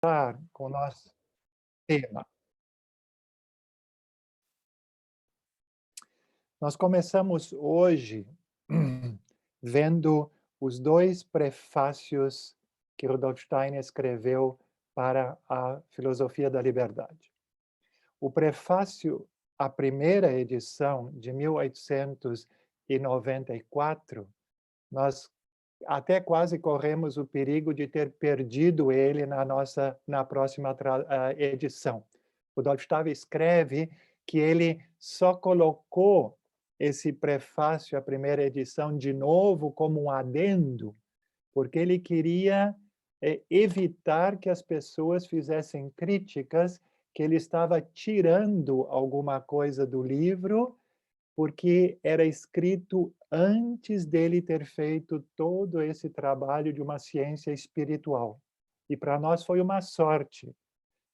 Com o nosso tema. Nós começamos hoje vendo os 2 prefácios que Rudolf Steiner escreveu para a Filosofia da Liberdade. O prefácio à primeira edição, de 1894, nós até quase corremos o perigo de ter perdido ele na próxima edição. Rudolf Steiner escreve que ele só colocou esse prefácio à primeira edição de novo como um adendo, porque ele queria evitar que as pessoas fizessem críticas que ele estava tirando alguma coisa do livro, porque era escrito antes dele ter feito todo esse trabalho de uma ciência espiritual. E para nós foi uma sorte.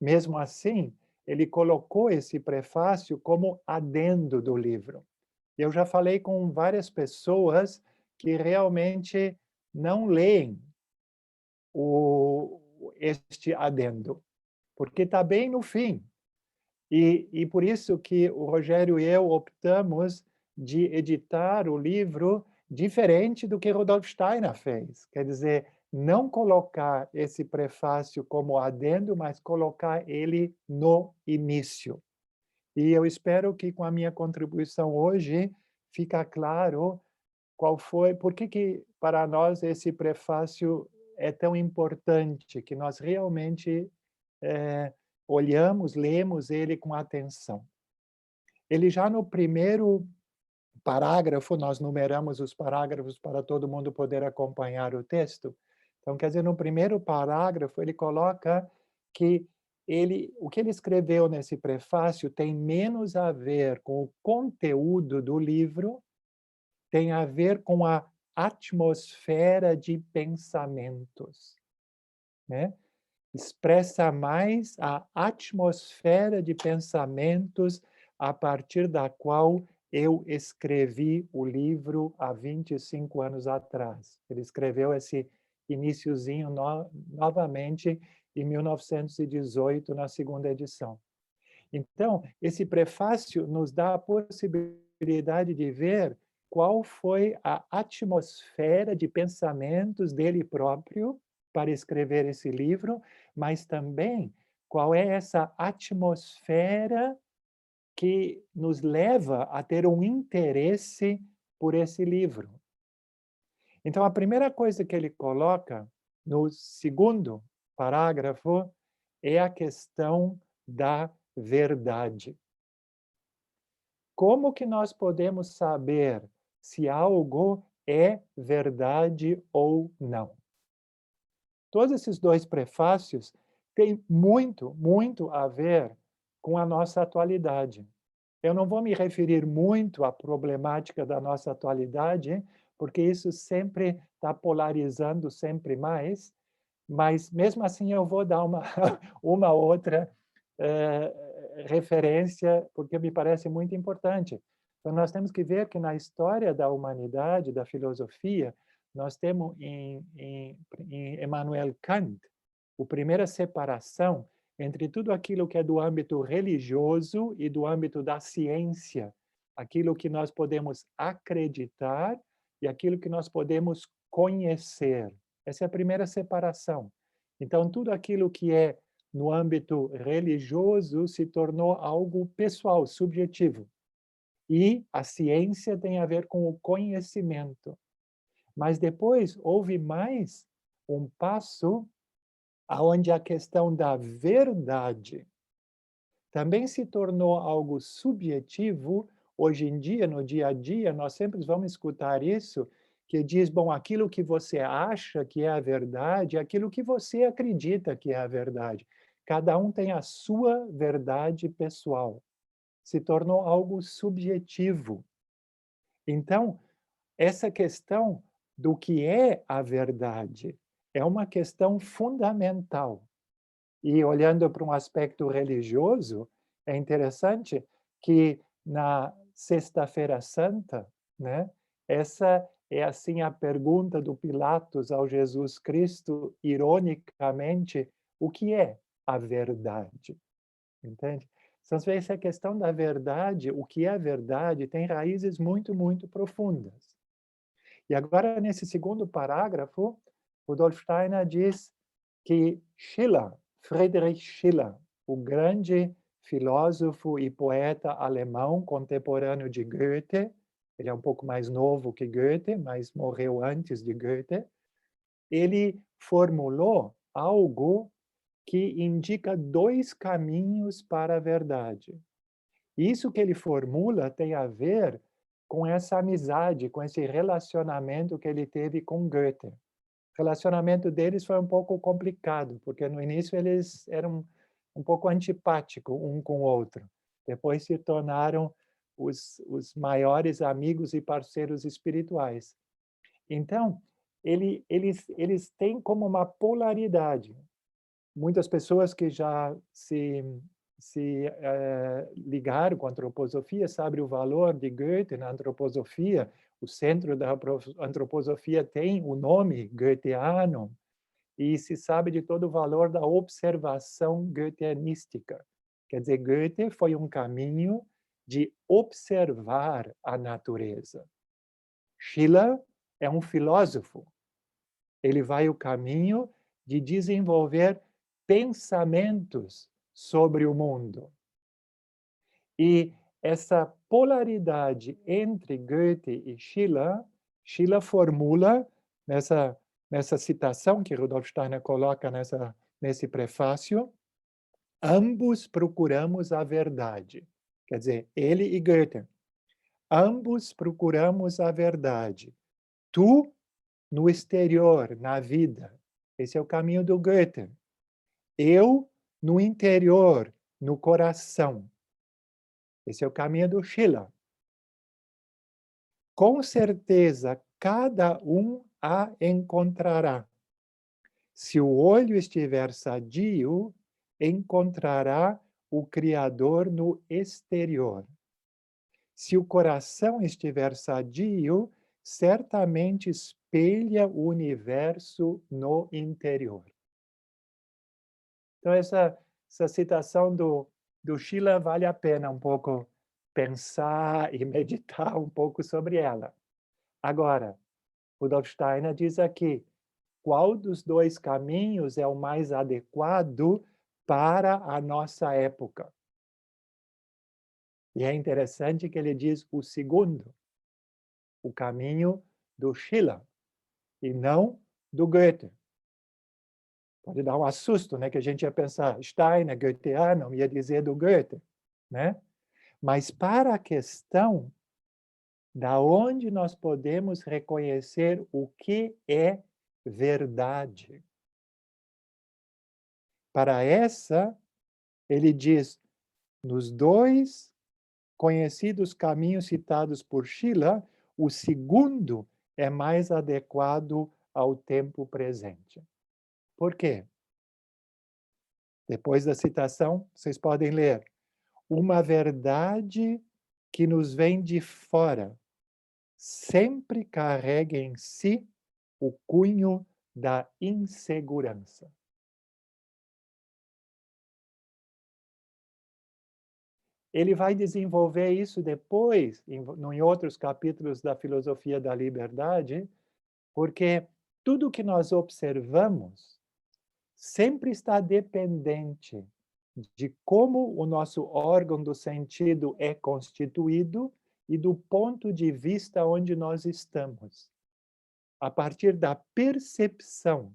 Mesmo assim, ele colocou esse prefácio como adendo do livro. Eu já falei com várias pessoas que realmente não leem este adendo, porque está bem no fim. E por isso que o Rogério e eu optamos de editar o livro diferente do que Rudolf Steiner fez. Quer dizer, não colocar esse prefácio como adendo, mas colocar ele no início. E eu espero que com a minha contribuição hoje fica claro por que para nós esse prefácio é tão importante, que nós realmente olhamos, lemos ele com atenção. Ele já no primeiro parágrafo, nós numeramos os parágrafos para todo mundo poder acompanhar o texto. Então, quer dizer, no primeiro parágrafo, ele coloca que o que ele escreveu nesse prefácio tem menos a ver com o conteúdo do livro, tem a ver com a atmosfera de pensamentos, né? Expressa mais a atmosfera de pensamentos a partir da qual eu escrevi o livro há 25 anos atrás. Ele escreveu esse iniciozinho novamente em 1918, na segunda edição. Então, esse prefácio nos dá a possibilidade de ver qual foi a atmosfera de pensamentos dele próprio para escrever esse livro, mas também qual é essa atmosfera que nos leva a ter um interesse por esse livro. Então, a primeira coisa que ele coloca no segundo parágrafo é a questão da verdade. Como que nós podemos saber se algo é verdade ou não? Todos esses 2 prefácios têm muito, muito a ver com a nossa atualidade. Eu não vou me referir muito à problemática da nossa atualidade, porque isso sempre está polarizando sempre mais, mas mesmo assim eu vou dar uma uma outra, referência, porque me parece muito importante. Então nós temos que ver que na história da humanidade, da filosofia, nós temos em Immanuel Kant, a primeira separação entre tudo aquilo que é do âmbito religioso e do âmbito da ciência, aquilo que nós podemos acreditar e aquilo que nós podemos conhecer. Essa é a primeira separação. Então, tudo aquilo que é no âmbito religioso se tornou algo pessoal, subjetivo. E a ciência tem a ver com o conhecimento. Mas depois houve mais um passo aonde a questão da verdade também se tornou algo subjetivo. Hoje em dia, no dia a dia, nós sempre vamos escutar isso, que diz, bom, aquilo que você acha que é a verdade, é aquilo que você acredita que é a verdade. Cada um tem a sua verdade pessoal. Se tornou algo subjetivo. Então, essa questão do que é a verdade é uma questão fundamental. E olhando para um aspecto religioso, é interessante que na Sexta-feira Santa, né, essa é assim a pergunta do Pilatos ao Jesus Cristo, ironicamente, o que é a verdade, entende? Então, às vezes, a questão da verdade, o que é a verdade, tem raízes muito, muito profundas. E agora, nesse segundo parágrafo, Rudolf Steiner diz que Schiller, Friedrich Schiller, o grande filósofo e poeta alemão contemporâneo de Goethe, ele é um pouco mais novo que Goethe, mas morreu antes de Goethe, ele formulou algo que indica dois caminhos para a verdade. Isso que ele formula tem a ver com essa amizade, com esse relacionamento que ele teve com Goethe. O relacionamento deles foi um pouco complicado, porque no início eles eram um pouco antipáticos um com o outro. Depois se tornaram os maiores amigos e parceiros espirituais. Então, eles têm como uma polaridade. Muitas pessoas que já se ligaram com a antroposofia sabem o valor de Goethe na antroposofia. O centro da antroposofia tem o nome goetheano e se sabe de todo o valor da observação goetheanística. Quer dizer, Goethe foi um caminho de observar a natureza. Schiller é um filósofo. Ele vai o caminho de desenvolver pensamentos sobre o mundo. E essa polaridade entre Goethe e Schiller, Schiller formula nessa citação que Rudolf Steiner coloca nesse prefácio, ambos procuramos a verdade. Quer dizer, ele e Goethe. Ambos procuramos a verdade. Tu, no exterior, na vida. Esse é o caminho do Goethe. Eu, no interior, no coração. Esse é o caminho do Schiller. Com certeza, cada um a encontrará. Se o olho estiver sadio, encontrará o Criador no exterior. Se o coração estiver sadio, certamente espelha o universo no interior. Então, essa citação do Schiller vale a pena um pouco pensar e meditar um pouco sobre ela. Agora, Rudolf Steiner diz aqui, qual dos dois caminhos é o mais adequado para a nossa época? E é interessante que ele diz o segundo, o caminho do Schiller, e não do Goethe. Pode dar um assusto, né? Que a gente ia pensar, Steiner, goetheano, ia dizer do Goethe, né? Mas para a questão da onde nós podemos reconhecer o que é verdade. Para essa, ele diz, nos dois conhecidos caminhos citados por Schiller, o segundo é mais adequado ao tempo presente. Por quê? Depois da citação, vocês podem ler. Uma verdade que nos vem de fora sempre carrega em si o cunho da insegurança. Ele vai desenvolver isso depois, em outros capítulos da filosofia da liberdade, porque tudo que nós observamos sempre está dependente de como o nosso órgão do sentido é constituído e do ponto de vista onde nós estamos. A partir da percepção,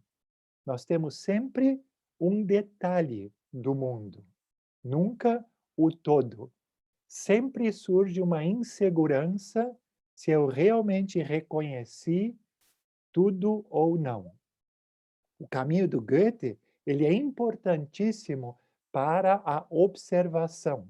nós temos sempre um detalhe do mundo, nunca o todo. Sempre surge uma insegurança se eu realmente reconheci tudo ou não. O caminho do Goethe, ele é importantíssimo para a observação.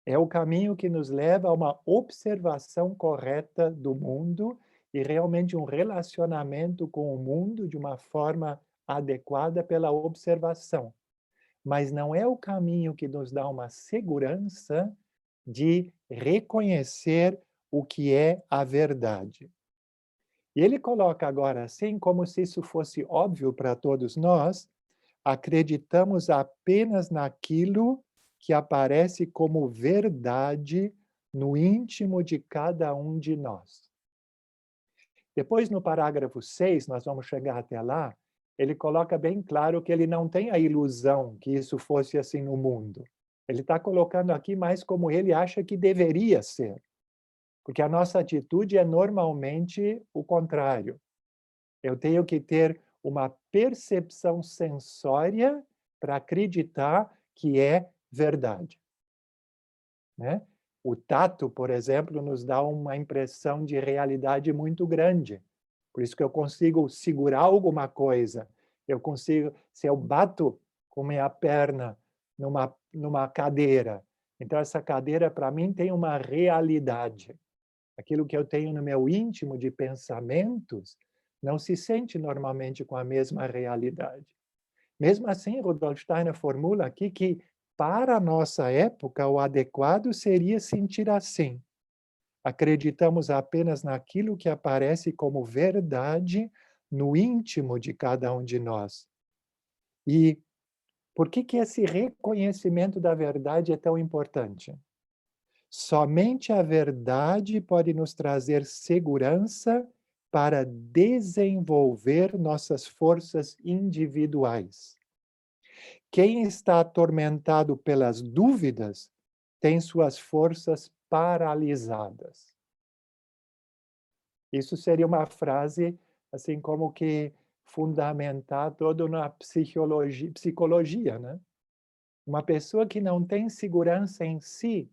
É o caminho que nos leva a uma observação correta do mundo e realmente um relacionamento com o mundo de uma forma adequada pela observação. Mas não é o caminho que nos dá uma segurança de reconhecer o que é a verdade. E ele coloca agora assim, como se isso fosse óbvio para todos nós, acreditamos apenas naquilo que aparece como verdade no íntimo de cada um de nós. Depois, no parágrafo 6, nós vamos chegar até lá, ele coloca bem claro que ele não tem a ilusão que isso fosse assim no mundo. Ele está colocando aqui mais como ele acha que deveria ser. Porque a nossa atitude é normalmente o contrário. Eu tenho que ter uma percepção sensória para acreditar que é verdade, né? O tato, por exemplo, nos dá uma impressão de realidade muito grande. Por isso que eu consigo segurar alguma coisa. Eu consigo, se eu bato com minha perna numa cadeira, então essa cadeira para mim tem uma realidade. Aquilo que eu tenho no meu íntimo de pensamentos não se sente normalmente com a mesma realidade. Mesmo assim, Rudolf Steiner formula aqui que, para a nossa época, o adequado seria sentir assim. Acreditamos apenas naquilo que aparece como verdade no íntimo de cada um de nós. E por que esse reconhecimento da verdade é tão importante? Somente a verdade pode nos trazer segurança para desenvolver nossas forças individuais. Quem está atormentado pelas dúvidas tem suas forças paralisadas. Isso seria uma frase assim como que fundamentar toda uma psicologia, né? Uma pessoa que não tem segurança em si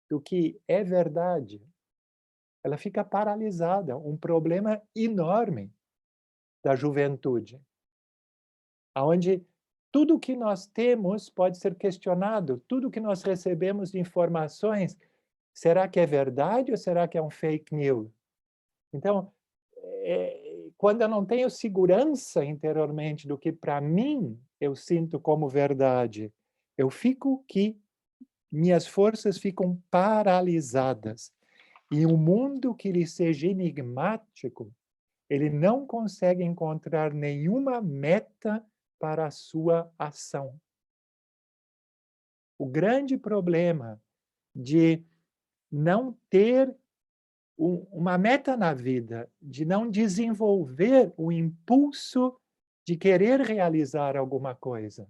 do que é verdade, ela fica paralisada, um problema enorme da juventude, aonde tudo que nós temos pode ser questionado, tudo que nós recebemos de informações, será que é verdade ou será que é um fake news? Então, quando eu não tenho segurança interiormente do que para mim eu sinto como verdade, eu fico que minhas forças ficam paralisadas. E um mundo que lhe seja enigmático, ele não consegue encontrar nenhuma meta para a sua ação. O grande problema de não ter uma meta na vida, de não desenvolver o impulso de querer realizar alguma coisa,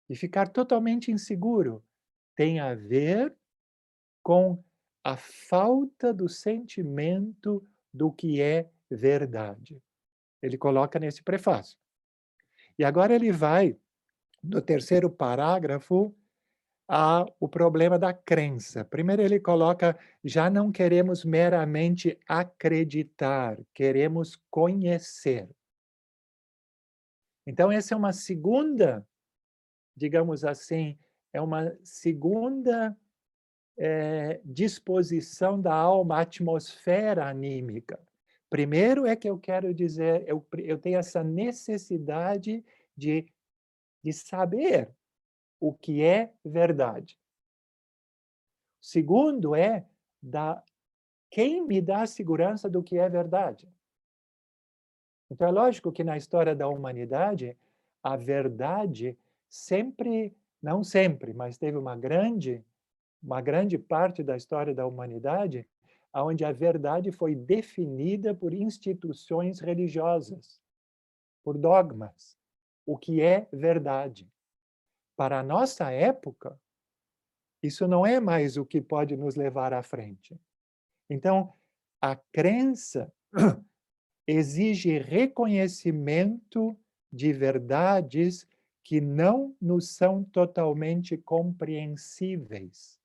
de ficar totalmente inseguro, tem a ver com a falta do sentimento do que é verdade. Ele coloca nesse prefácio. E agora ele vai, no terceiro parágrafo, o problema da crença. Primeiro ele coloca, já não queremos meramente acreditar, queremos conhecer. Então essa é uma segunda, digamos assim, é uma segunda disposição da alma, a atmosfera anímica. Primeiro é que eu quero dizer, eu tenho essa necessidade de saber o que é verdade. Segundo é quem me dá a segurança do que é verdade. Então é lógico que na história da humanidade, a verdade sempre, não sempre, mas teve uma grande parte da história da humanidade onde a verdade foi definida por instituições religiosas, por dogmas. O que é verdade? Para a nossa época, isso não é mais o que pode nos levar à frente. Então, a crença exige reconhecimento de verdades que não nos são totalmente compreensíveis.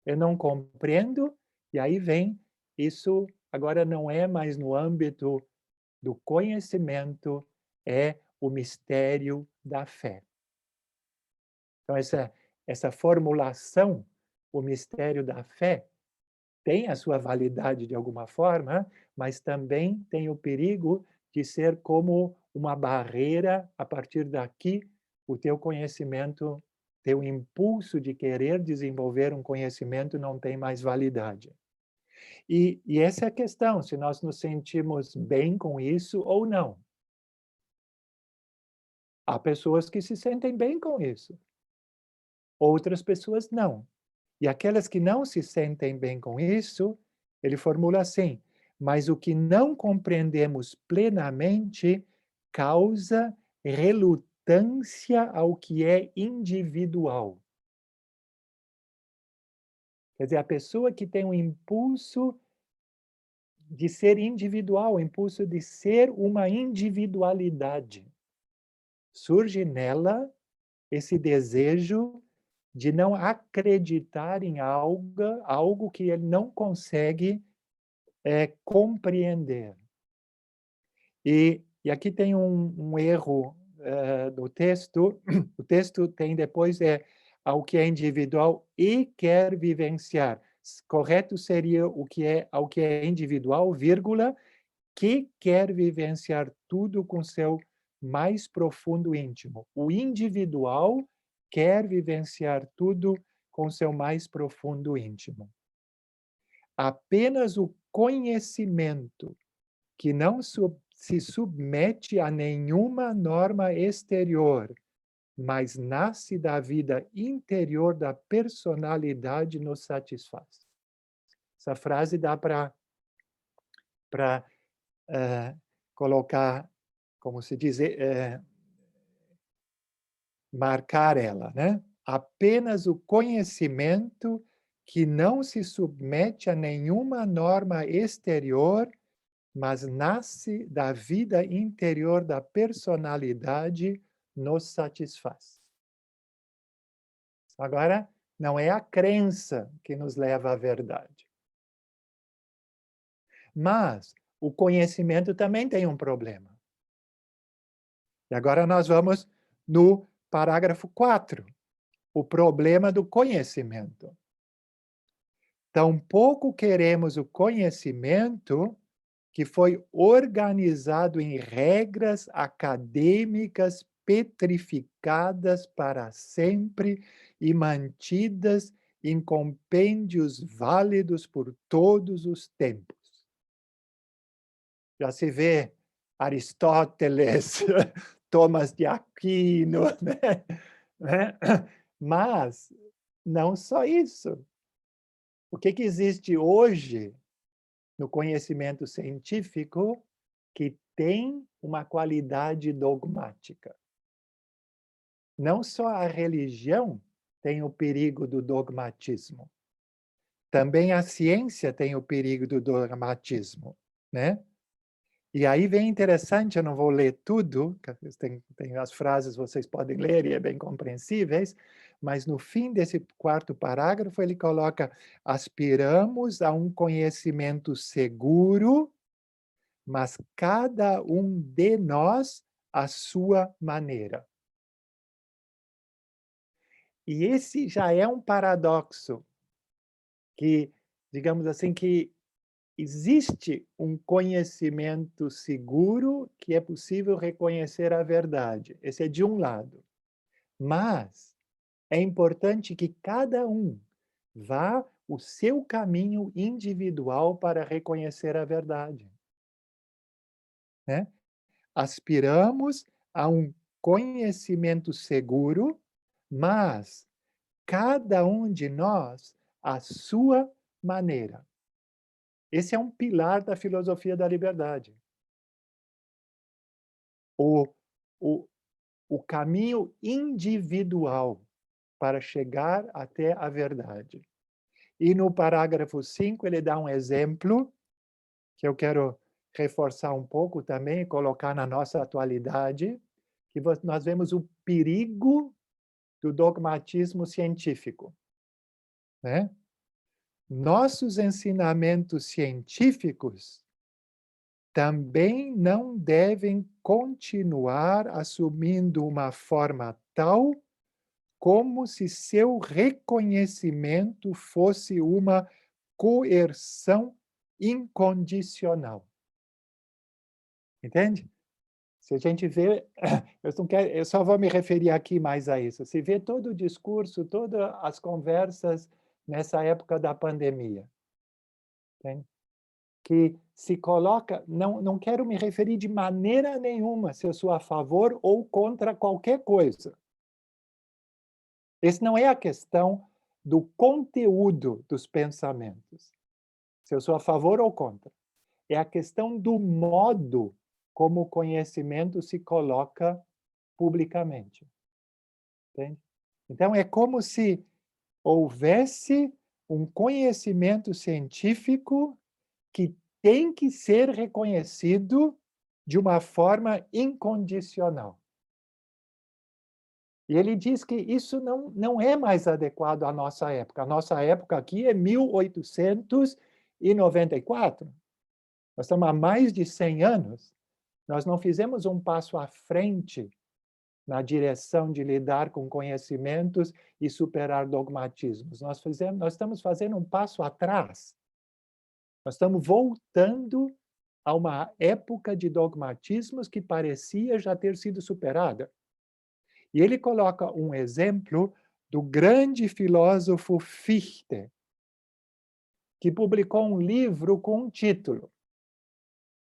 Eu não compreendo, e aí vem, isso agora não é mais no âmbito do conhecimento, é o mistério da fé. Então, essa formulação, o mistério da fé, tem a sua validade de alguma forma, mas também tem o perigo de ser como uma barreira, a partir daqui, o teu conhecimento, teu impulso de querer desenvolver um conhecimento não tem mais validade. E essa é a questão, se nós nos sentimos bem com isso ou não. Há pessoas que se sentem bem com isso, outras pessoas não. E aquelas que não se sentem bem com isso, ele formula assim: mas o que não compreendemos plenamente causa relutância ao que é individual. Quer dizer, a pessoa que tem um impulso de ser individual, o impulso de ser uma individualidade, surge nela esse desejo de não acreditar em algo que ele não consegue compreender. E aqui tem um erro do texto. O texto tem depois ao que é individual e quer vivenciar. Correto seria ao que é individual, vírgula, que quer vivenciar tudo com seu mais profundo íntimo. O individual quer vivenciar tudo com seu mais profundo íntimo. Apenas o conhecimento que não se submete a nenhuma norma exterior, mas nasce da vida interior da personalidade nos satisfaz. Essa frase dá para colocar, como se diz, marcar ela, né? Apenas o conhecimento que não se submete a nenhuma norma exterior, mas nasce da vida interior da personalidade, nos satisfaz. Agora, não é a crença que nos leva à verdade. Mas o conhecimento também tem um problema. E agora nós vamos no parágrafo 4, o problema do conhecimento. Tampouco queremos o conhecimento que foi organizado em regras acadêmicas petrificadas para sempre e mantidas em compêndios válidos por todos os tempos. Já se vê Aristóteles, Thomas de Aquino, né? Mas não só isso. O que existe hoje no conhecimento científico que tem uma qualidade dogmática? Não só a religião tem o perigo do dogmatismo, também a ciência tem o perigo do dogmatismo, né? E aí vem interessante, eu não vou ler tudo, tem as frases, vocês podem ler e é bem compreensíveis, mas no fim desse quarto parágrafo ele coloca: aspiramos a um conhecimento seguro, mas cada um de nós à sua maneira. E esse já é um paradoxo, que, digamos assim, que existe um conhecimento seguro que é possível reconhecer a verdade. Esse é de um lado. Mas é importante que cada um vá o seu caminho individual para reconhecer a verdade, né? Aspiramos a um conhecimento seguro, mas cada um de nós à sua maneira. Esse é um pilar da filosofia da liberdade. O, o, o caminho individual para chegar até a verdade. E no parágrafo 5 ele dá um exemplo que eu quero reforçar um pouco também, colocar na nossa atualidade, que nós vemos o perigo do dogmatismo científico, né? Nossos ensinamentos científicos também não devem continuar assumindo uma forma tal como se seu reconhecimento fosse uma coerção incondicional. Entende? Se a gente vê, eu só vou me referir aqui mais a isso. Se vê todo o discurso, todas as conversas nessa época da pandemia, entende? Que se coloca, não quero me referir de maneira nenhuma se eu sou a favor ou contra qualquer coisa. Essa não é a questão do conteúdo dos pensamentos, se eu sou a favor ou contra. É a questão do modo como o conhecimento se coloca publicamente. Entende? Então, é como se houvesse um conhecimento científico que tem que ser reconhecido de uma forma incondicional. E ele diz que isso não é mais adequado à nossa época. A nossa época aqui é 1894. Nós estamos há mais de 100 anos. Nós não fizemos um passo à frente na direção de lidar com conhecimentos e superar dogmatismos. Nós estamos fazendo um passo atrás. Nós estamos voltando a uma época de dogmatismos que parecia já ter sido superada. E ele coloca um exemplo do grande filósofo Fichte, que publicou um livro com um título.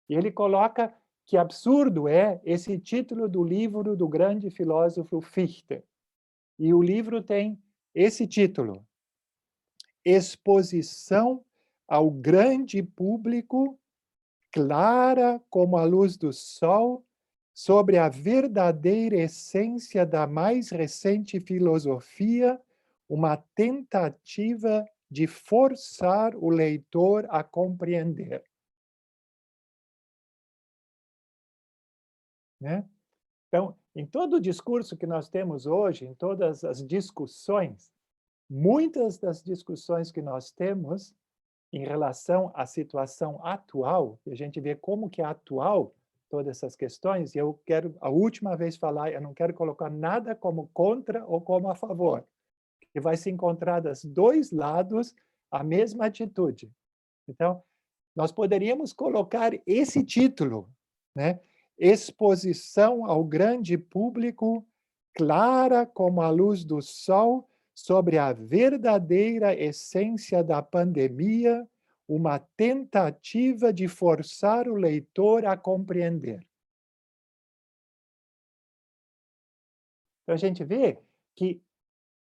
E ele coloca que absurdo é esse título do livro do grande filósofo Fichte. E o livro tem esse título: Exposição ao grande público, clara como a luz do sol, sobre a verdadeira essência da mais recente filosofia, uma tentativa de forçar o leitor a compreender. Né? Então, em todo o discurso que nós temos hoje, em todas as discussões, muitas das discussões que nós temos em relação à situação atual, e a gente vê como que é atual todas essas questões, e eu quero, a última vez falar, eu não quero colocar nada como contra ou como a favor, que vai se encontrar dos dois lados a mesma atitude. Então, nós poderíamos colocar esse título, né? Exposição ao grande público, clara como a luz do sol, sobre a verdadeira essência da pandemia, uma tentativa de forçar o leitor a compreender. Então, a gente vê que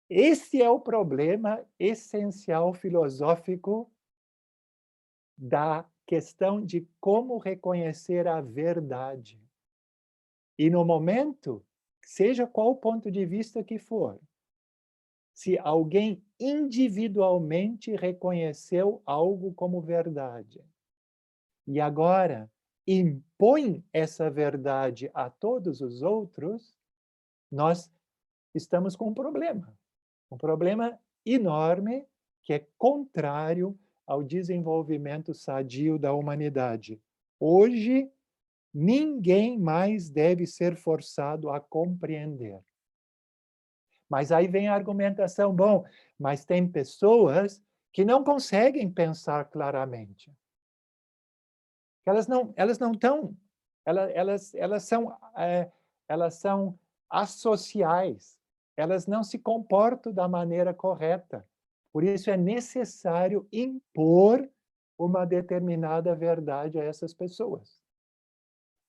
esse é o problema essencial filosófico da questão de como reconhecer a verdade. E no momento, seja qual o ponto de vista que for, se alguém individualmente reconheceu algo como verdade e agora impõe essa verdade a todos os outros, nós estamos com um problema enorme que é contrário ao desenvolvimento sadio da humanidade. Hoje, ninguém mais deve ser forçado a compreender. Mas aí vem a argumentação, bom, mas tem pessoas que não conseguem pensar claramente. Elas não estão, elas são associais, elas não se comportam da maneira correta. Por isso é necessário impor uma determinada verdade a essas pessoas.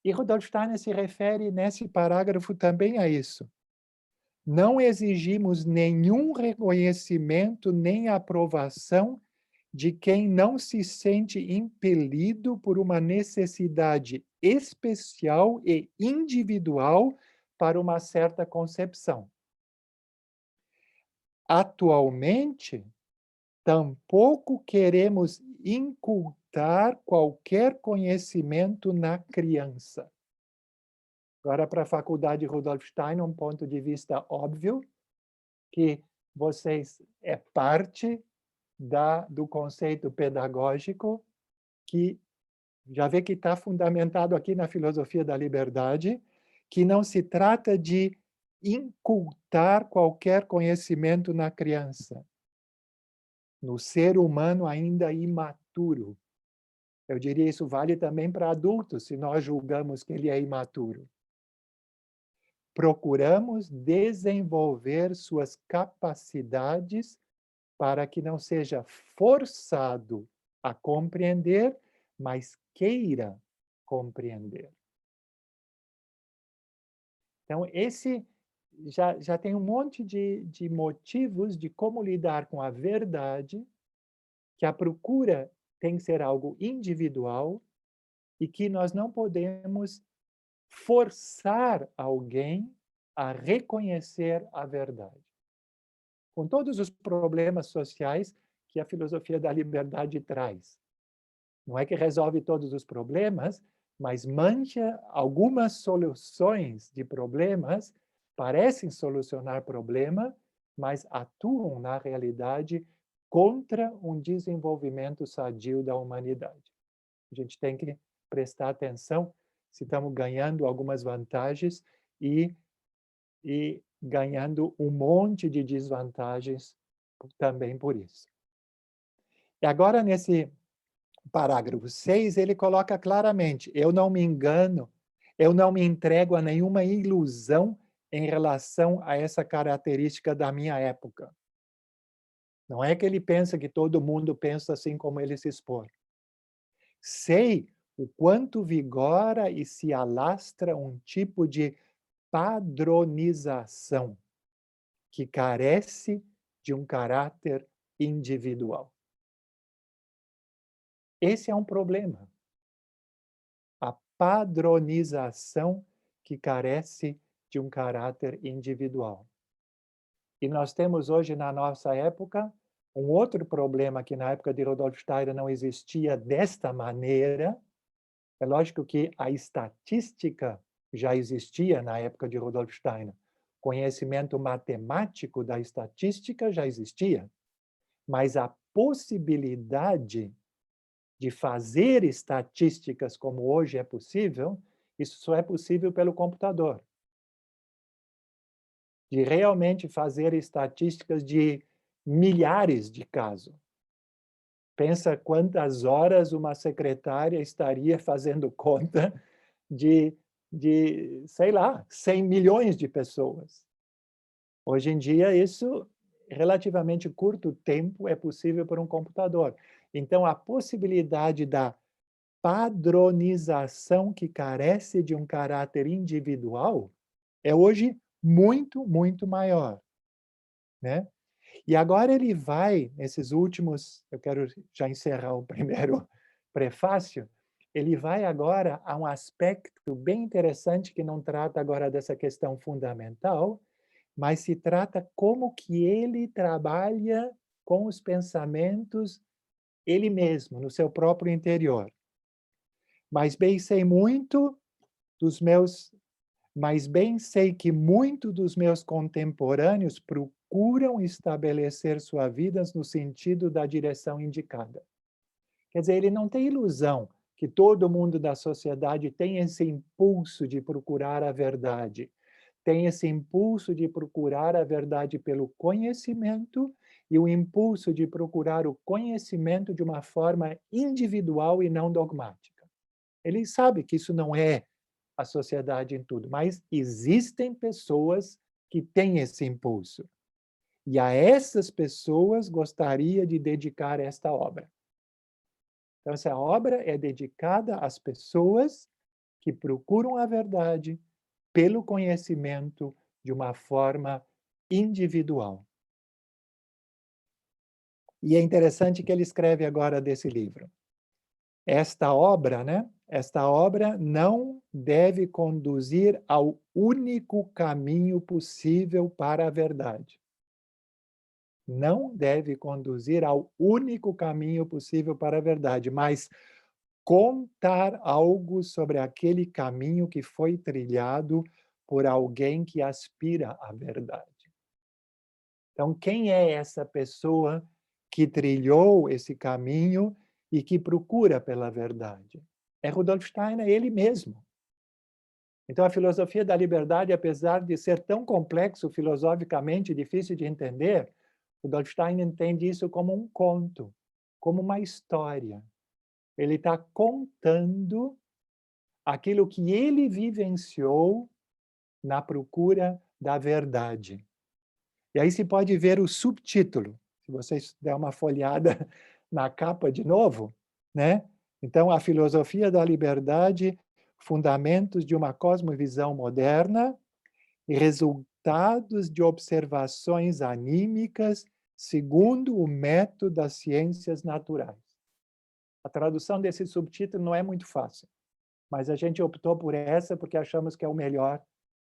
E Rudolf Steiner se refere nesse parágrafo também a isso. Não exigimos nenhum reconhecimento nem aprovação de quem não se sente impelido por uma necessidade especial e individual para uma certa concepção. Atualmente, tampouco queremos incultar qualquer conhecimento na criança. Agora, para a faculdade Rudolf Steiner, um ponto de vista óbvio, que vocês é parte do conceito pedagógico, que já vê que está fundamentado aqui na filosofia da liberdade, que não se trata de incultar qualquer conhecimento na criança, no ser humano ainda imaturo. Eu diria isso vale também para adultos, se nós julgamos que ele é imaturo. Procuramos desenvolver suas capacidades para que não seja forçado a compreender, mas queira compreender. Então, esse já tem um monte de motivos de como lidar com a verdade, que a procura tem que ser algo individual e que nós não podemos forçar alguém a reconhecer a verdade. Com todos os problemas sociais que a filosofia da liberdade traz. Não é que resolve todos os problemas, mas mancha algumas soluções de problemas, parecem solucionar problema, mas atuam na realidade contra um desenvolvimento sadio da humanidade. A gente tem que prestar atenção se estamos ganhando algumas vantagens e ganhando um monte de desvantagens também por isso. E agora, nesse parágrafo 6, ele coloca claramente, eu não me engano, eu não me entrego a nenhuma ilusão em relação a essa característica da minha época. Não é que ele pensa que todo mundo pensa assim como ele se expõe. Sei o quanto vigora e se alastra um tipo de padronização que carece de um caráter individual. Esse é um problema. A padronização que carece de um caráter individual. E nós temos hoje, na nossa época, um outro problema que na época de Rudolf Steiner não existia desta maneira. É lógico que a estatística já existia na época de Rudolf Steiner. Conhecimento matemático da estatística já existia. Mas a possibilidade de fazer estatísticas como hoje é possível, isso só é possível pelo computador. De realmente fazer estatísticas de milhares de casos. Pensa quantas horas uma secretária estaria fazendo conta de sei lá, 100 milhões de pessoas. Hoje em dia, isso, relativamente curto tempo, é possível por um computador. Então, a possibilidade da padronização que carece de um caráter individual é hoje muito, muito maior, né? E agora ele vai, nesses últimos, eu quero já encerrar o primeiro prefácio, ele vai agora a um aspecto bem interessante que não trata agora dessa questão fundamental, mas se trata como que ele trabalha com os pensamentos ele mesmo, no seu próprio interior. Mas bem sei muito dos meus, mas bem sei que muito dos meus contemporâneos procuram estabelecer suas vidas no sentido da direção indicada. Quer dizer, ele não tem ilusão que todo mundo da sociedade tem esse impulso de procurar a verdade, tem esse impulso de procurar a verdade pelo conhecimento e o impulso de procurar o conhecimento de uma forma individual e não dogmática. Ele sabe que isso não é a sociedade em tudo, mas existem pessoas que têm esse impulso. E a essas pessoas gostaria de dedicar esta obra. Então, essa obra é dedicada às pessoas que procuram a verdade pelo conhecimento de uma forma individual. E é interessante que ele escreve agora desse livro. Esta obra, né? Esta obra não deve conduzir ao único caminho possível para a verdade. Não deve conduzir ao único caminho possível para a verdade, mas contar algo sobre aquele caminho que foi trilhado por alguém que aspira à verdade. Então, quem é essa pessoa que trilhou esse caminho e que procura pela verdade? É Rudolf Steiner, ele mesmo. Então, a filosofia da liberdade, apesar de ser tão complexo filosoficamente, difícil de entender, Rudolf Steiner entende isso como um conto, como uma história. Ele está contando aquilo que ele vivenciou na procura da verdade. E aí se pode ver o subtítulo, se vocês der uma folhada na capa de novo, né? Então, a filosofia da liberdade, fundamentos de uma cosmovisão moderna e resultados de observações anímicas segundo o método das ciências naturais. A tradução desse subtítulo não é muito fácil, mas a gente optou por essa porque achamos que é o melhor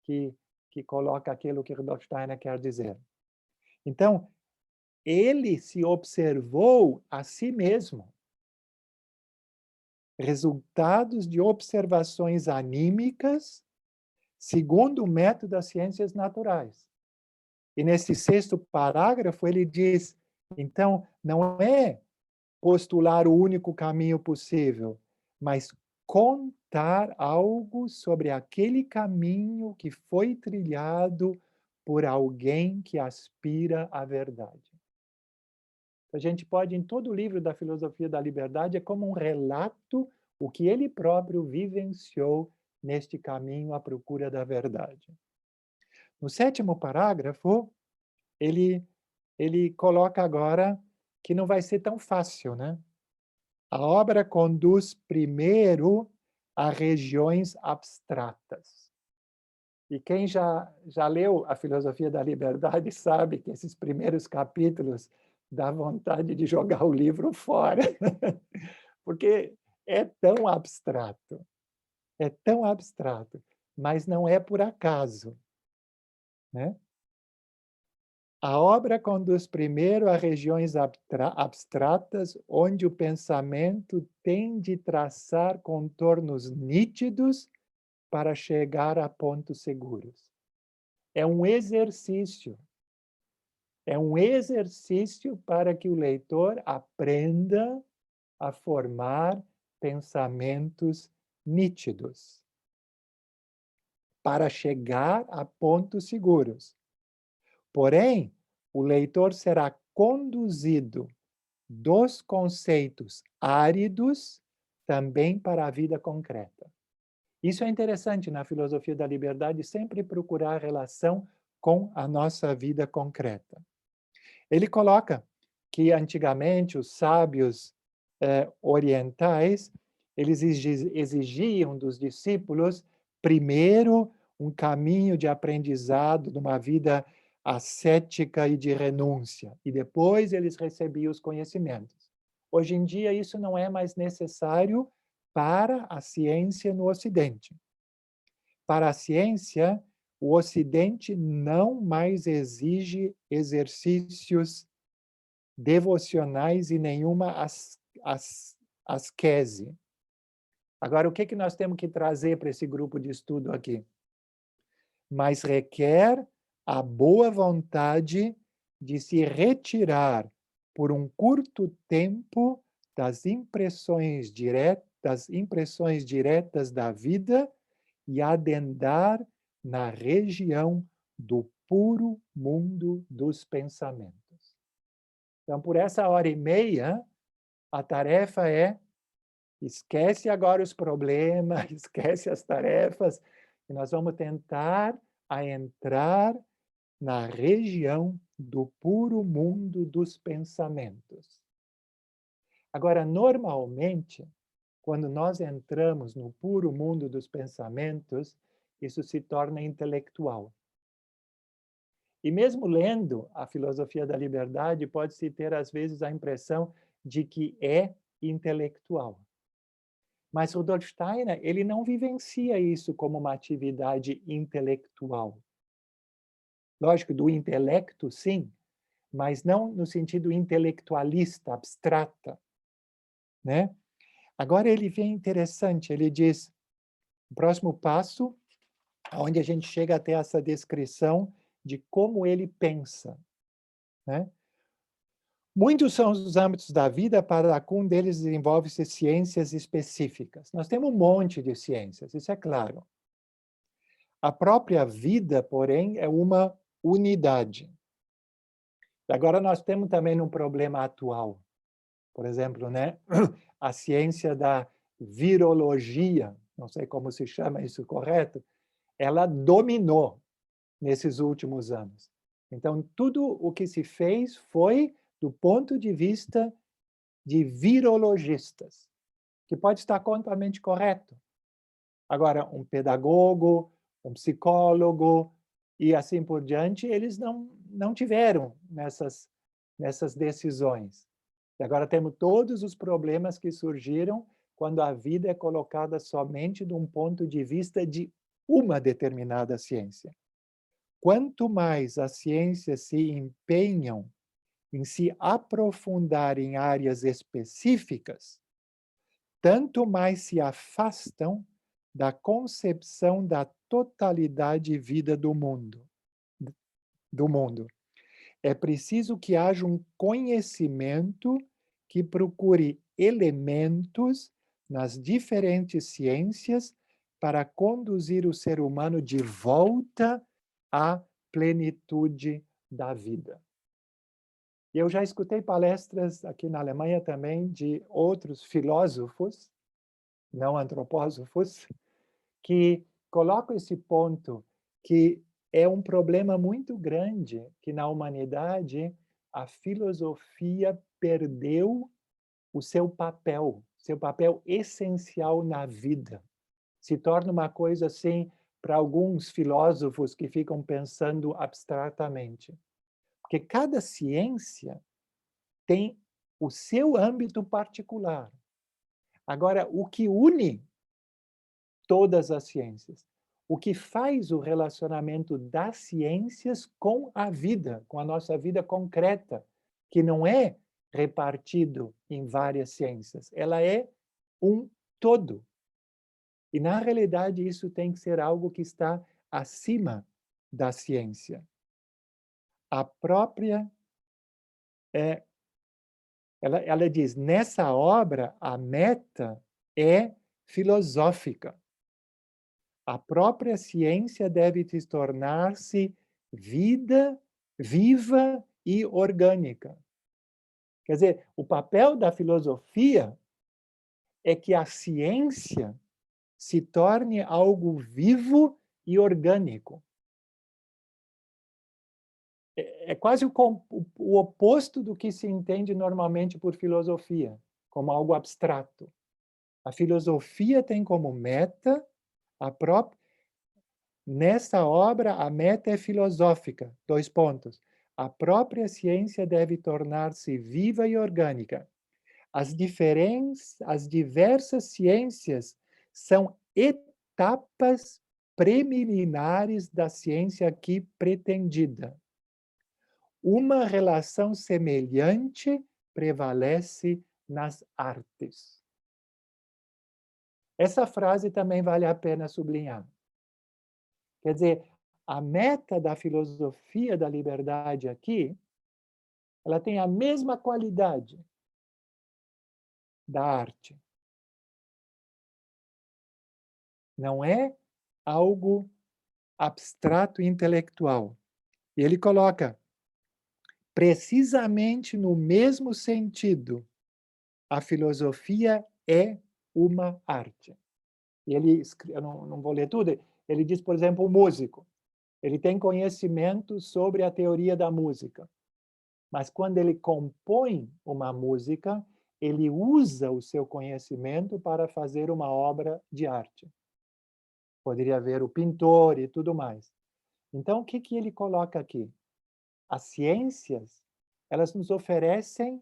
que coloca aquilo que Rudolf Steiner quer dizer. Então, ele se observou a si mesmo. Resultados de observações anímicas segundo o método das ciências naturais. E nesse 6º parágrafo ele diz, então, não é postular o único caminho possível, mas contar algo sobre aquele caminho que foi trilhado por alguém que aspira à verdade. A gente pode, em todo o livro da Filosofia da Liberdade, é como um relato o que ele próprio vivenciou neste caminho à procura da verdade. No 7º parágrafo, ele coloca agora que não vai ser tão fácil, né? A obra conduz primeiro a regiões abstratas. E quem já leu a Filosofia da Liberdade sabe que esses primeiros capítulos dá vontade de jogar o livro fora, porque é tão abstrato, mas não é por acaso, né? A obra conduz primeiro a regiões abstratas, onde o pensamento tem de traçar contornos nítidos para chegar a pontos seguros. É um exercício para que o leitor aprenda a formar pensamentos nítidos, para chegar a pontos seguros. Porém, o leitor será conduzido dos conceitos áridos também para a vida concreta. Isso é interessante na filosofia da liberdade, sempre procurar relação com a nossa vida concreta. Ele coloca que antigamente os sábios orientais, eles exigiam dos discípulos primeiro um caminho de aprendizado, de uma vida ascética e de renúncia, e depois eles recebiam os conhecimentos. Hoje em dia isso não é mais necessário para a ciência no Ocidente. Para a ciência, o Ocidente não mais exige exercícios devocionais e nenhuma asquese. Agora, o que nós temos que trazer para esse grupo de estudo aqui? Mas requer a boa vontade de se retirar por um curto tempo das impressões diretas da vida e adentrar na região do puro mundo dos pensamentos. Então, por essa 1h30, a tarefa é esquece agora os problemas, esquece as tarefas, e nós vamos tentar entrar na região do puro mundo dos pensamentos. Agora, normalmente, quando nós entramos no puro mundo dos pensamentos, isso se torna intelectual. E mesmo lendo a Filosofia da Liberdade, pode-se ter, às vezes, a impressão de que é intelectual. Mas Rudolf Steiner, ele não vivencia isso como uma atividade intelectual. Lógico, do intelecto, sim, mas não no sentido intelectualista, abstrata, né? Agora ele vem interessante, ele diz, o próximo passo, onde a gente chega até essa descrição de como ele pensa, né? Muitos são os âmbitos da vida, para um deles desenvolve-se ciências específicas. Nós temos um monte de ciências, isso é claro. A própria vida, porém, é uma unidade. Agora nós temos também um problema atual. Por exemplo, né? A ciência da virologia, não sei como se chama isso correto, ela dominou nesses últimos anos. Então, tudo o que se fez foi do ponto de vista de virologistas. que pode estar completamente correto. Agora, um pedagogo, um psicólogo e assim por diante, eles não tiveram nessas decisões. E agora temos todos os problemas que surgiram quando a vida é colocada somente de um ponto de vista de uma determinada ciência. Quanto mais as ciências se empenham em se aprofundar em áreas específicas, tanto mais se afastam da concepção da totalidade vida do mundo. É preciso que haja um conhecimento que procure elementos nas diferentes ciências para conduzir o ser humano de volta à plenitude da vida. Eu já escutei palestras aqui na Alemanha também de outros filósofos, não antropósofos, que colocam esse ponto que é um problema muito grande que na humanidade a filosofia perdeu o seu papel essencial na vida. Se torna uma coisa assim para alguns filósofos que ficam pensando abstratamente. Porque cada ciência tem o seu âmbito particular. Agora, o que une todas as ciências, o que faz o relacionamento das ciências com a vida, com a nossa vida concreta, que não é repartido em várias ciências, ela é um todo. E, na realidade, isso tem que ser algo que está acima da ciência. A própria ela diz, nessa obra, a meta é filosófica. A própria ciência deve tornar-se viva e orgânica. Quer dizer, o papel da filosofia é que a ciência se torne algo vivo e orgânico. É quase o oposto do que se entende normalmente por filosofia, como algo abstrato. A filosofia tem como meta a própria. Nessa obra, a meta é filosófica. 2 pontos. A própria ciência deve tornar-se viva e orgânica. As diversas ciências são etapas preliminares da ciência aqui pretendida. Uma relação semelhante prevalece nas artes. Essa frase também vale a pena sublinhar. Quer dizer, a meta da filosofia da liberdade aqui, ela tem a mesma qualidade da arte. Não é algo abstrato e intelectual. E ele coloca, precisamente no mesmo sentido, a filosofia é uma arte. E ele, eu não vou ler tudo, ele diz, por exemplo, o músico. Ele tem conhecimento sobre a teoria da música. Mas quando ele compõe uma música, ele usa o seu conhecimento para fazer uma obra de arte. Poderia haver o pintor e tudo mais. Então, o que ele coloca aqui? As ciências, elas nos oferecem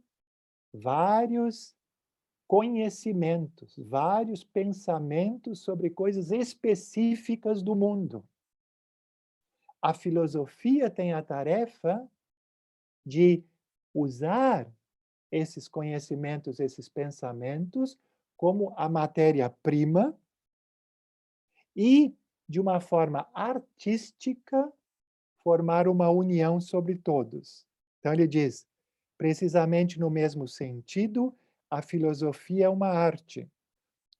vários conhecimentos, vários pensamentos sobre coisas específicas do mundo. A filosofia tem a tarefa de usar esses conhecimentos, esses pensamentos, como a matéria-prima e, de uma forma artística, formar uma união sobre todos. Então, ele diz, precisamente no mesmo sentido, a filosofia é uma arte.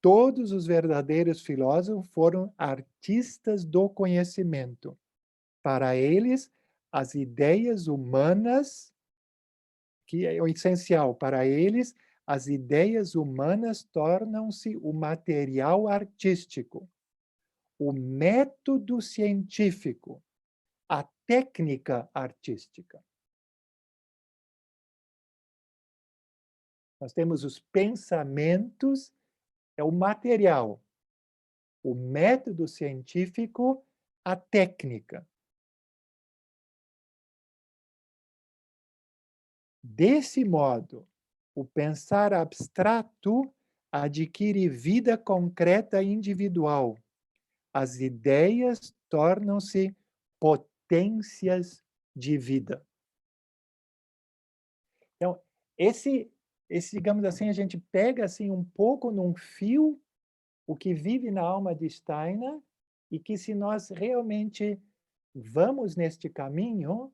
Todos os verdadeiros filósofos foram artistas do conhecimento. Para eles, as ideias humanas, que é o essencial para eles, as ideias humanas tornam-se o material artístico, o método científico, a técnica artística. Nós temos os pensamentos é o material, o método científico, a técnica. Desse modo, o pensar abstrato adquire vida concreta e individual. As ideias tornam-se potências de vida. Então, digamos assim, a gente pega assim um pouco num fio o que vive na alma de Steiner e que se nós realmente vamos neste caminho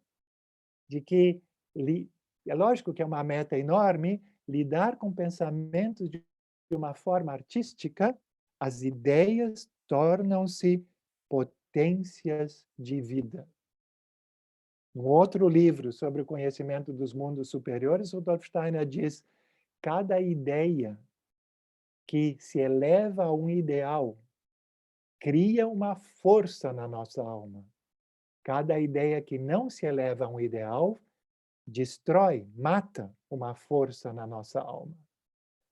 de que é lógico que é uma meta enorme lidar com pensamentos de uma forma artística, as ideias tornam-se potências de vida. No outro livro sobre o conhecimento dos mundos superiores, Rudolf Steiner diz: cada ideia que se eleva a um ideal cria uma força na nossa alma. Cada ideia que não se eleva a um ideal destrói, mata uma força na nossa alma.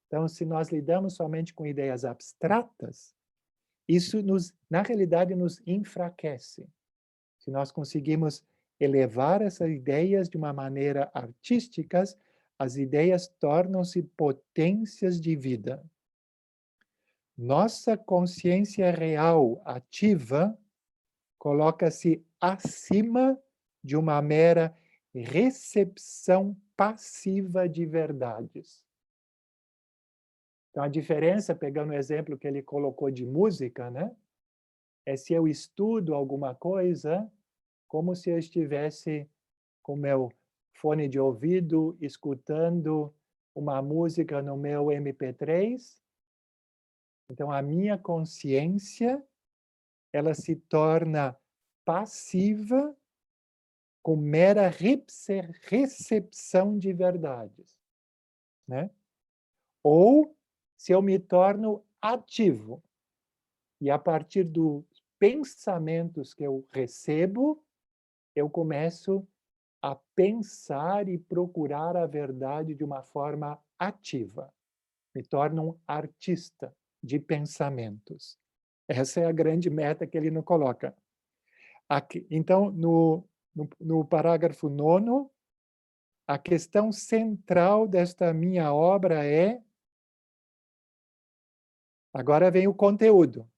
Então, se nós lidamos somente com ideias abstratas, isso na realidade nos enfraquece. Se nós conseguimos elevar essas ideias de uma maneira artística, as ideias tornam-se potências de vida. Nossa consciência real ativa coloca-se acima de uma mera recepção passiva de verdades. Então, a diferença, pegando o exemplo que ele colocou de música, né? É se eu estudo alguma coisa, como se eu estivesse com meu fone de ouvido, escutando uma música no meu MP3. Então, a minha consciência, ela se torna passiva com mera recepção de verdades, né? Ou se eu me torno ativo e a partir dos pensamentos que eu recebo, eu começo a pensar e procurar a verdade de uma forma ativa. Me torno um artista de pensamentos. Essa é a grande meta que ele nos coloca. Aqui, então, no parágrafo 9º, a questão central desta minha obra é... Agora vem o conteúdo.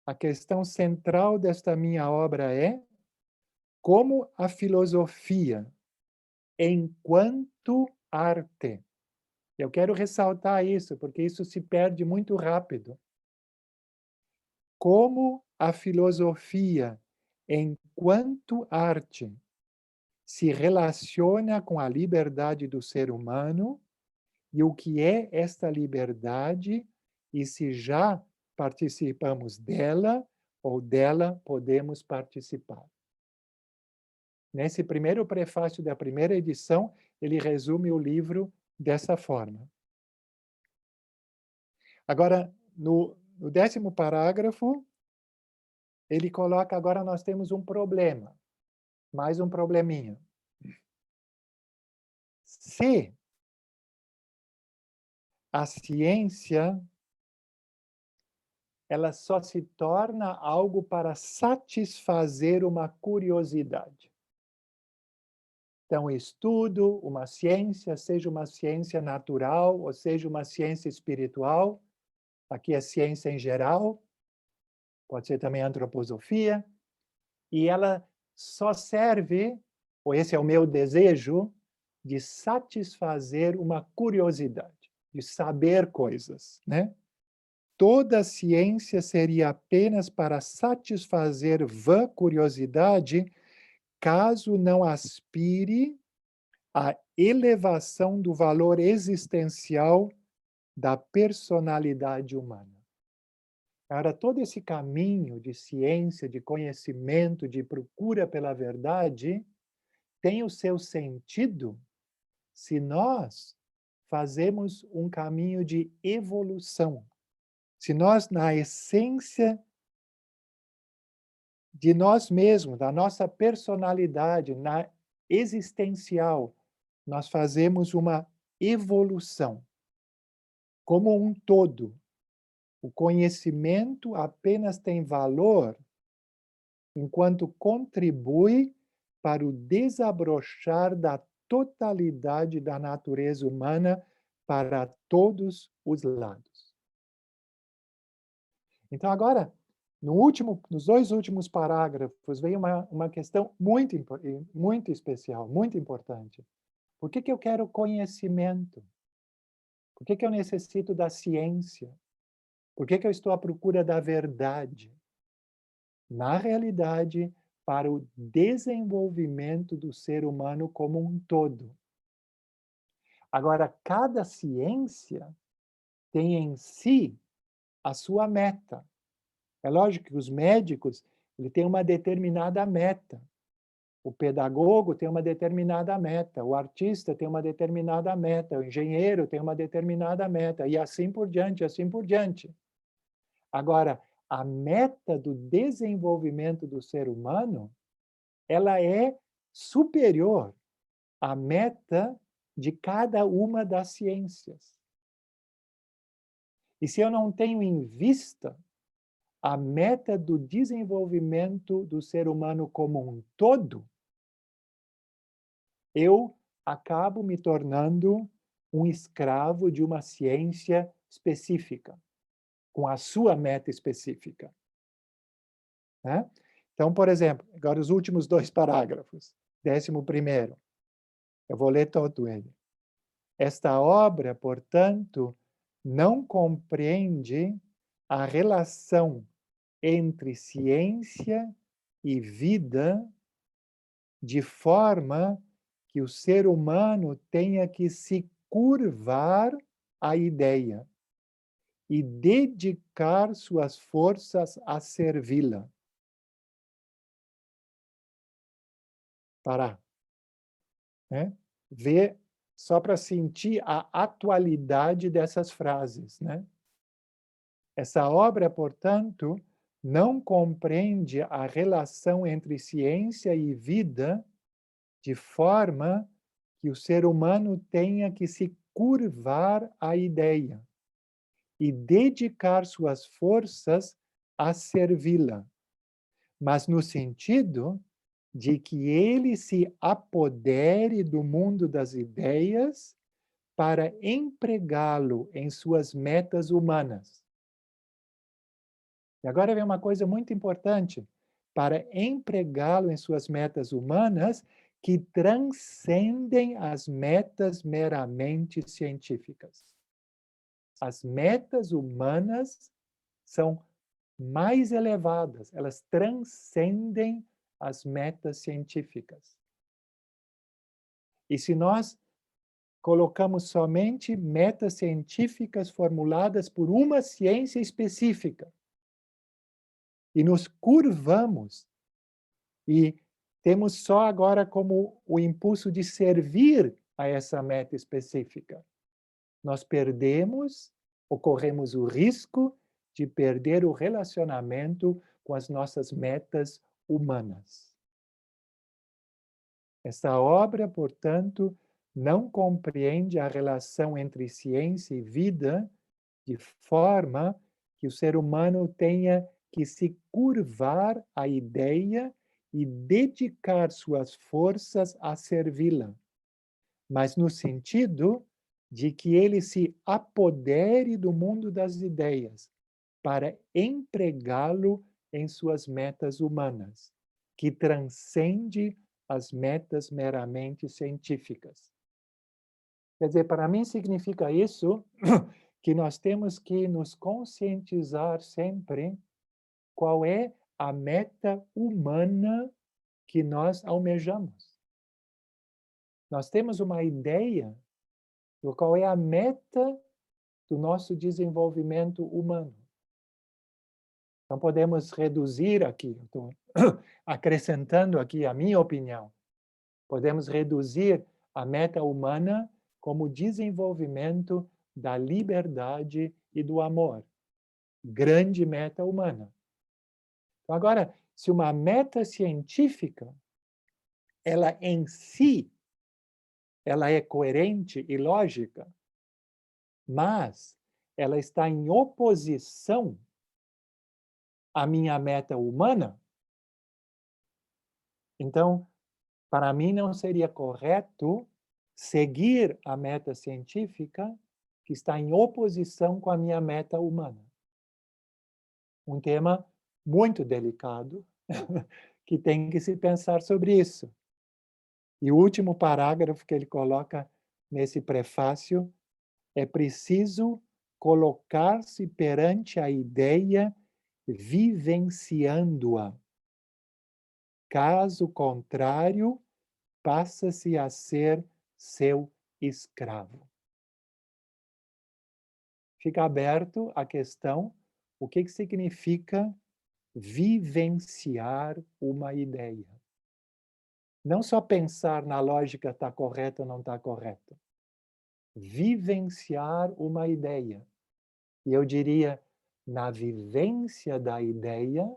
A questão central desta minha obra é como a filosofia, enquanto arte. Eu quero ressaltar isso, porque isso se perde muito rápido. Como a filosofia, enquanto arte, se relaciona com a liberdade do ser humano e o que é esta liberdade e se já participamos dela ou dela podemos participar. Nesse primeiro prefácio da primeira edição, ele resume o livro dessa forma. Agora, no 10º parágrafo, ele coloca, agora nós temos um problema, mais um probleminha. Se a ciência ela só se torna algo para satisfazer uma curiosidade. Então, estudo, uma ciência, seja uma ciência natural, ou seja uma ciência espiritual, aqui é ciência em geral, pode ser também antroposofia, e ela só serve, ou esse é o meu desejo, de satisfazer uma curiosidade, de saber coisas, né? Toda ciência seria apenas para satisfazer vã curiosidade, caso não aspire à elevação do valor existencial da personalidade humana. Agora, todo esse caminho de ciência, de conhecimento, de procura pela verdade, tem o seu sentido se nós fazemos um caminho de evolução. Se nós, na essência de nós mesmos, da nossa personalidade, na existencial, nós fazemos uma evolução como um todo. O conhecimento apenas tem valor enquanto contribui para o desabrochar da totalidade da natureza humana para todos os lados. Então, agora, nos 2 últimos parágrafos, vem uma questão muito especial, muito importante. Por que eu quero conhecimento? Por que eu necessito da ciência? Por que eu estou à procura da verdade? Na realidade, para o desenvolvimento do ser humano como um todo. Agora, cada ciência tem em si a sua meta. É lógico que os médicos ele têm uma determinada meta. O pedagogo tem uma determinada meta, o artista tem uma determinada meta, o engenheiro tem uma determinada meta, e assim por diante, assim por diante. Agora, a meta do desenvolvimento do ser humano, ela é superior à meta de cada uma das ciências. E se eu não tenho em vista a meta do desenvolvimento do ser humano como um todo, eu acabo me tornando um escravo de uma ciência específica, com a sua meta específica. Né? Então, por exemplo, agora os últimos 2 parágrafos. 11º, eu vou ler todo ele. Esta obra, portanto, não compreende a relação entre ciência e vida de forma que o ser humano tenha que se curvar à ideia e dedicar suas forças a servi-la. Parar. Né? Ver só para sentir a atualidade dessas frases. Né? Essa obra, portanto, não compreende a relação entre ciência e vida de forma que o ser humano tenha que se curvar à ideia e dedicar suas forças a servi-la, mas no sentido de que ele se apodere do mundo das ideias para empregá-lo em suas metas humanas. E agora vem uma coisa muito importante, para empregá-lo em suas metas humanas que transcendem as metas meramente científicas. As metas humanas são mais elevadas, elas transcendem as metas científicas. E se nós colocamos somente metas científicas formuladas por uma ciência específica e nos curvamos e temos só agora como o impulso de servir a essa meta específica, nós perdemos ou corremos o risco de perder o relacionamento com as nossas metas humanas. Esta obra, portanto, não compreende a relação entre ciência e vida de forma que o ser humano tenha que se curvar à ideia e dedicar suas forças a servi-la, mas no sentido de que ele se apodere do mundo das ideias para empregá-lo em suas metas humanas, que transcende as metas meramente científicas. Quer dizer, para mim significa isso que nós temos que nos conscientizar sempre qual é a meta humana que nós almejamos. Nós temos uma ideia de qual é a meta do nosso desenvolvimento humano. Então, podemos reduzir aqui, estou acrescentando aqui a minha opinião, podemos reduzir a meta humana como desenvolvimento da liberdade e do amor. Grande meta humana. Então, agora, se uma meta científica, ela em si, ela é coerente e lógica, mas ela está em oposição à minha meta humana, então, para mim não seria correto seguir a meta científica que está em oposição com a minha meta humana. Um tema muito delicado, que tem que se pensar sobre isso. E o último parágrafo que ele coloca nesse prefácio é preciso colocar-se perante a ideia vivenciando-a. Caso contrário, passa-se a ser seu escravo. Fica aberto a questão, o que significa vivenciar uma ideia? Não só pensar na lógica está correta ou não está correta. Vivenciar uma ideia. E eu diria, na vivência da ideia,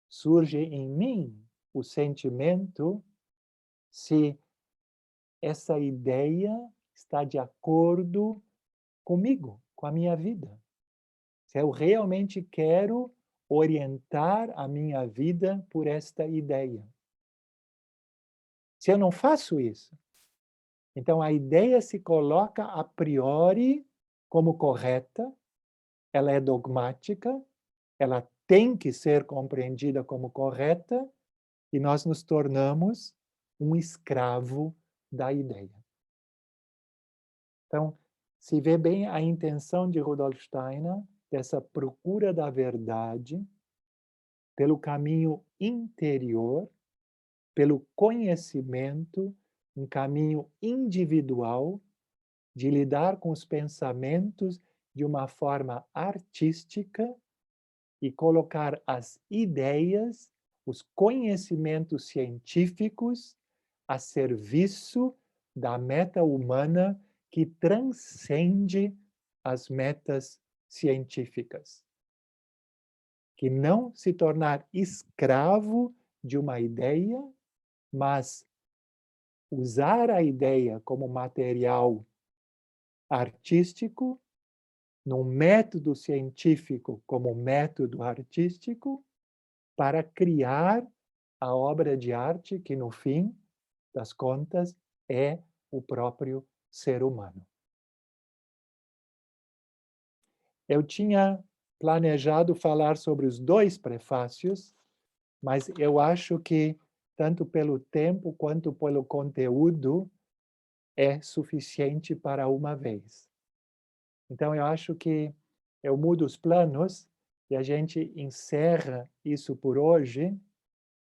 surge em mim o sentimento se essa ideia está de acordo comigo, com a minha vida. Se eu realmente quero orientar a minha vida por esta ideia. Se eu não faço isso, então a ideia se coloca a priori como correta, ela é dogmática, ela tem que ser compreendida como correta, e nós nos tornamos um escravo da ideia. Então, se vê bem a intenção de Rudolf Steiner, dessa procura da verdade, pelo caminho interior, pelo conhecimento, um caminho individual de lidar com os pensamentos de uma forma artística e colocar as ideias, os conhecimentos científicos a serviço da meta humana que transcende as metas científicas. Que não se tornar escravo de uma ideia, mas usar a ideia como material artístico, num método científico como método artístico, para criar a obra de arte que, no fim das contas, é o próprio ser humano. Eu tinha planejado falar sobre os dois prefácios, mas eu acho que, tanto pelo tempo quanto pelo conteúdo, é suficiente para uma vez. Então, eu acho que eu mudo os planos e a gente encerra isso por hoje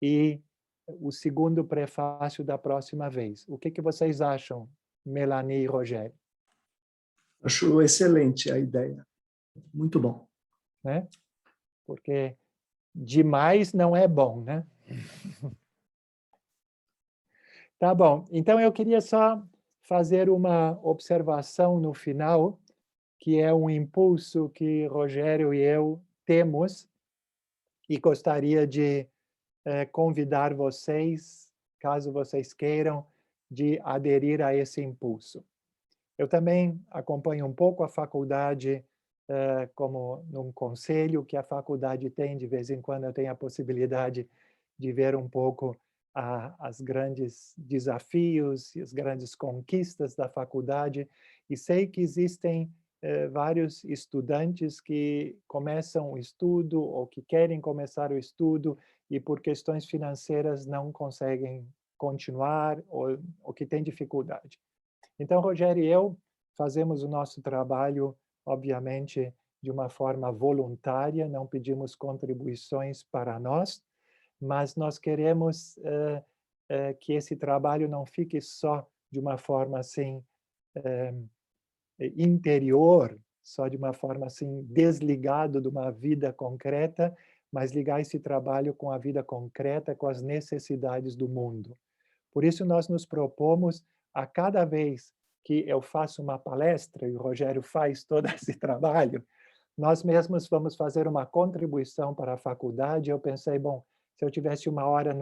e o segundo prefácio da próxima vez. O que vocês acham, Melanie e Rogério? Acho excelente a ideia. Muito bom. Né? Porque demais não é bom, né? Tá bom. Então, eu queria só fazer uma observação no final, que é um impulso que Rogério e eu temos e gostaria de convidar vocês, caso vocês queiram, de aderir a esse impulso. Eu também acompanho um pouco a faculdade como num conselho que a faculdade tem, de vez em quando eu tenho a possibilidade de ver um pouco as grandes desafios e as grandes conquistas da faculdade, e sei que existem vários estudantes que começam o estudo ou que querem começar o estudo e por questões financeiras não conseguem continuar ou que têm dificuldade. Então, Rogério e eu fazemos o nosso trabalho, obviamente, de uma forma voluntária, não pedimos contribuições para nós, mas nós queremos que esse trabalho não fique só de uma forma assim interior, só de uma forma assim desligado de uma vida concreta, mas ligar esse trabalho com a vida concreta, com as necessidades do mundo. Por isso nós nos propomos a cada vez que eu faço uma palestra e o Rogério faz todo esse trabalho, nós mesmos vamos fazer uma contribuição para a faculdade. Eu pensei, bom, se eu tivesse uma hora no